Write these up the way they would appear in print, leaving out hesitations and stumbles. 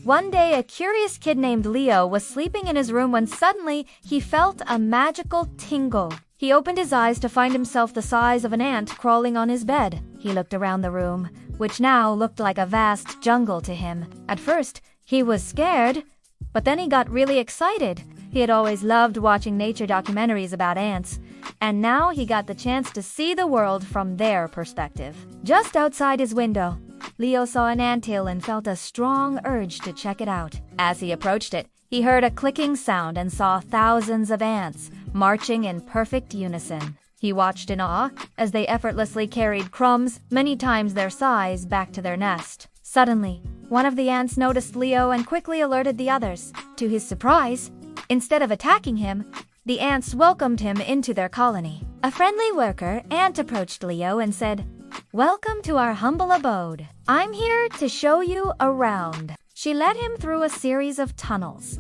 One day, a curious kid named Leo was sleeping in his room when suddenly he felt a magical tingle. He opened his eyes to find himself the size of an ant crawling on his bed. He looked around the room, which now looked like a vast jungle to him. At first, he was scared, but then he got really excited. He had always loved watching nature documentaries about ants, and now he got the chance to see the world from their perspective. Just outside his window, Leo saw an anthill and felt a strong urge to check it out. As he approached it, he heard a clicking sound and saw thousands of ants marching in perfect unison. He watched in awe as they effortlessly carried crumbs many times their size back to their nest. Suddenly, one of the ants noticed Leo and quickly alerted the others. To his surprise, instead of attacking him, the ants welcomed him into their colony. A friendly worker ant approached Leo and said, "Welcome to our humble abode. I'm here to show you around." She led him through a series of tunnels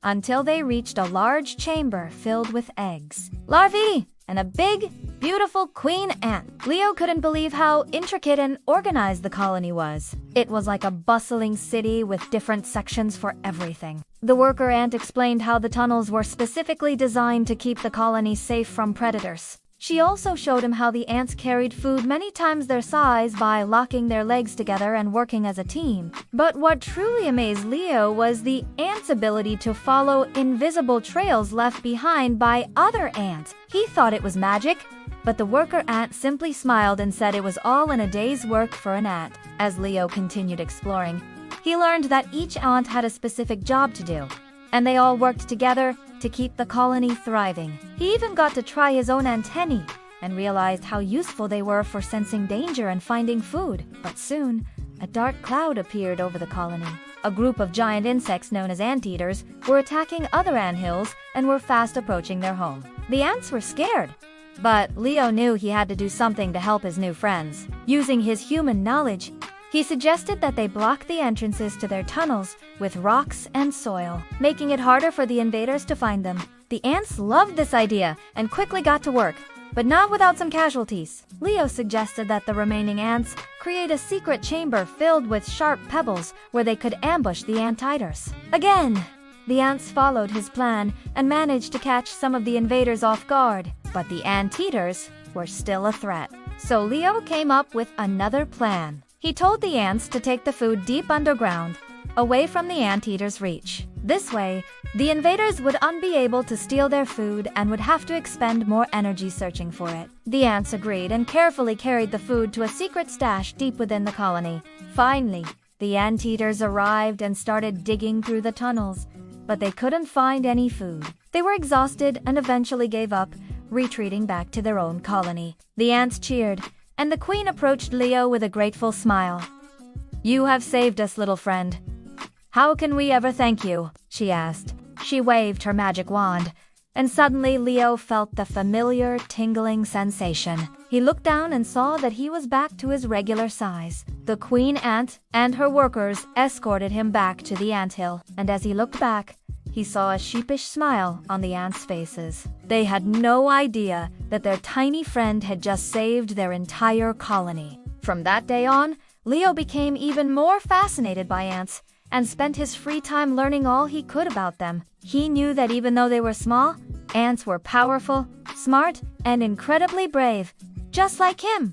until they reached a large chamber filled with eggs, larvae, and a big, beautiful queen ant. Leo couldn't believe how intricate and organized the colony was. It was like a bustling city with different sections for everything. The worker ant explained how the tunnels were specifically designed to keep the colony safe from predators. She also showed him how the ants carried food many times their size by locking their legs together and working as a team. But what truly amazed Leo was the ants' ability to follow invisible trails left behind by other ants. He thought it was magic, but the worker ant simply smiled and said it was all in a day's work for an ant. As Leo continued exploring, he learned that each ant had a specific job to do, and they all worked together to keep the colony thriving. He even got to try his own antennae and realized how useful they were for sensing danger and finding food. But soon, a dark cloud appeared over the colony. A group of giant insects known as anteaters were attacking other anthills and were fast approaching their home. The ants were scared, but Leo knew he had to do something to help his new friends. Using his human knowledge, he suggested that they block the entrances to their tunnels with rocks and soil, making it harder for the invaders to find them. The ants loved this idea and quickly got to work, but not without some casualties. Leo suggested that the remaining ants create a secret chamber filled with sharp pebbles where they could ambush the ant-eaters. Again, the ants followed his plan and managed to catch some of the invaders off guard, but the ant-eaters were still a threat. So Leo came up with another plan. He told the ants to take the food deep underground, away from the anteaters' reach. This way, the invaders would not be able to steal their food and would have to expend more energy searching for it. The ants agreed and carefully carried the food to a secret stash deep within the colony. Finally, the anteaters arrived and started digging through the tunnels, but they couldn't find any food. They were exhausted and eventually gave up, retreating back to their own colony. The ants cheered, and the queen approached Leo with a grateful smile. "You have saved us, little friend. How can we ever thank you?" she asked. She waved her magic wand, and suddenly Leo felt the familiar tingling sensation. He looked down and saw that he was back to his regular size. The queen ant and her workers escorted him back to the anthill, and as he looked back, he saw a sheepish smile on the ants' faces. They had no idea that their tiny friend had just saved their entire colony. From that day on, Leo became even more fascinated by ants and spent his free time learning all he could about them. He knew that even though they were small, ants were powerful, smart, and incredibly brave, just like him.